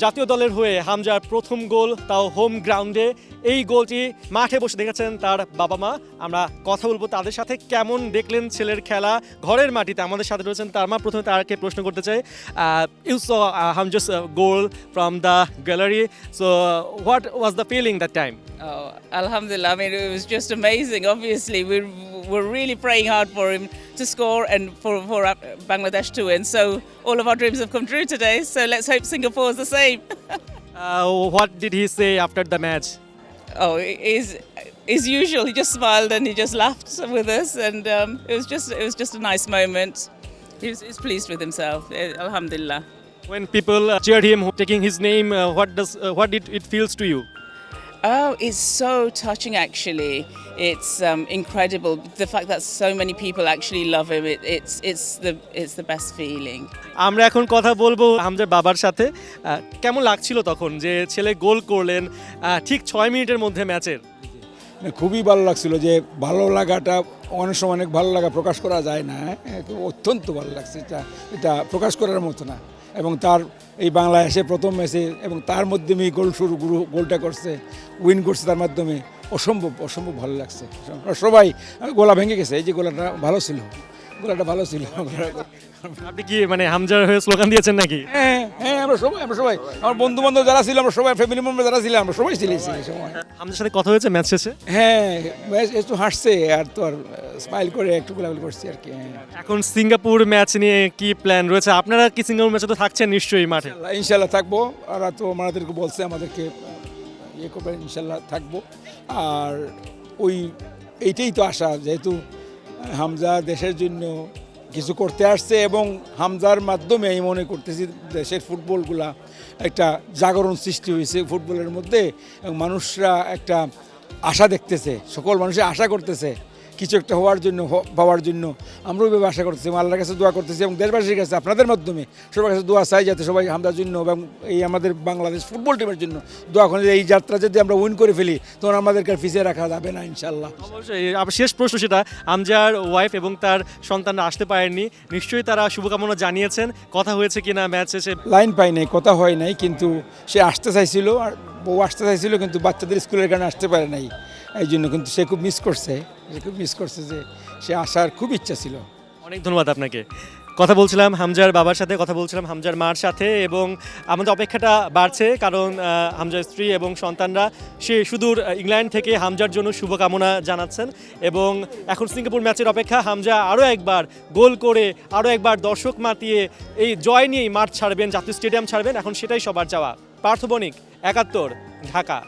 জাতীয় দলের হয়ে হামজার প্রথম গোল, তাও হোম গ্রাউন্ডে। এই গোলটি মাঠে বসে দেখেছেন তার বাবা মা। আমরা কথা বলবো তাদের সাথে, কেমন দেখলেন ছেলের খেলা ঘরের মাটিতে। আমাদের সাথে রয়েছেন তার মা। প্রথমে তাকে প্রশ্ন করতে চাই, you saw Hamza's goal from the gallery, so what was the feeling that time? Oh, Alhamdulillah. I mean, it was just amazing. Obviously, we're really praying hard for him to score and for Bangladesh to win. So all of our dreams have come true today. So let's hope Singapore is the same. What did he say after the match? Oh, as usual, he just smiled and he just laughed with us, and it was just a nice moment. He's pleased with himself. Alhamdulillah. When people cheered him, taking his name, what did it feels to you? Oh, it's so touching actually. It's incredible. The fact that so many people actually love him, it's the best feeling. আমরা এখন কথা বলবো হামজার বাবার সাথে। কেমন লাগছিল তখন যে ছেলে গোল করলেন ঠিক 6 মিনিটের মধ্যে ম্যাচের? খুবই ভালো লাগছিল, যে ভালো লাগাটা অনেক সময় অনেক ভালো লাগা প্রকাশ করা যায় না, অত্যন্ত ভালো লাগছে। এটা প্রকাশ করার মতো না। এবং তার এই বাংলাদেশে প্রথম ম্যাচে এবং তার মাধ্যমে গোলটা করছে, উইন করছে তার মাধ্যমে, অসম্ভব ভালো লাগছে। সবাই গোলা ভেঙে গেছে, এই যে গোলাটা ভালো ছিল। আপনি কি মানে হামজার হয়ে স্লোগান দিয়েছেন নাকি? হ্যাঁ, আমরা সবাই আমার বন্ধু বান্ধব যারা ছিল, আমরা সবাই ফ্যামিলি মেম্বার যারা ছিলাম, আমরা সবাই ছিলেছি এই সময়। হামজার সাথে কথা হয়েছে ম্যাচ শেষে? হ্যাঁ, একটু হাসছে আর তো আর স্মাইল করে একটু গোলাগুলি করছি আর কি। এখন সিঙ্গাপুর ম্যাচ নিয়ে কি প্ল্যান রয়েছে? আপনারা কি সিঙ্গাপুর ম্যাচে তো থাকছেন নিশ্চয়ই মাঠে? ইনশাল্লাহ থাকবো। ওরা তো আমাদেরকে বলছে আমাদেরকে ইয়ে করবেন, ইনশাল্লাহ থাকবো। আর এইটাই তো আশা, যেহেতু হামজা দেশের জন্য কিছু করতে আসছে এবং হামজার মাধ্যমে আমি মনে করতেছি দেশের ফুটবলগুলা একটা জাগরণ সৃষ্টি হয়েছে ফুটবলের মধ্যে, এবং মানুষরা একটা আশা দেখতেছে, সকল মানুষই আশা করতেছে কিছু একটা পাওয়ার জন্য। আমরাও এভাবে আশা করতেছি, আল্লাহর কাছে দোয়া করতেছি এবং দেশবাসীর কাছে আপনাদের মাধ্যমে সবার কাছে দোয়া চাই, যাতে সবাই হামজার জন্য এবং এই আমাদের বাংলাদেশ ফুটবল টিমের জন্য দোয়া করেন। এই যাত্রা যদি আমরা উইন করে ফেলি তখন আমাদেরকে আর পিছিয়ে রাখা যাবে না ইনশাল্লাহ। অবশ্যই। আবার শেষ প্রশ্ন সেটা, হামজার ওয়াইফ এবং তার সন্তানরা আসতে পারেননি, নিশ্চয়ই তারা শুভকামনা জানিয়েছেন। কথা হয়েছে কিনা ম্যাচ শেষে? লাইন পাই নাই, কথা হয় নাই, কিন্তু সে আসতে চাইছিল, আর বউ আসতে চাইছিল, কিন্তু বাচ্চাদের স্কুলের কারণে আসতে পারে নাই। এই জন্য কিন্তু সে খুব মিস করছে যে সে আসার খুব ইচ্ছা ছিল। অনেক ধন্যবাদ আপনাকে। কথা বলছিলাম হামজার বাবার সাথে, কথা বলছিলাম হামজার মার সাথে, এবং আমাদের অপেক্ষাটা বাড়ছে, কারণ হামজার স্ত্রী এবং সন্তানরা সে সুদূর ইংল্যান্ড থেকে হামজার জন্য শুভকামনা জানাচ্ছেন। এবং এখন সিঙ্গাপুর ম্যাচের অপেক্ষা। হামজা আরও একবার গোল করে, আরও একবার দর্শক মাতিয়ে এই জয় নিয়েই মাঠ ছাড়বেন, জাতীয় স্টেডিয়াম ছাড়বেন। এখন সেটাই সবার চাওয়া। পার্থ বণিক, ৭১, ঢাকা।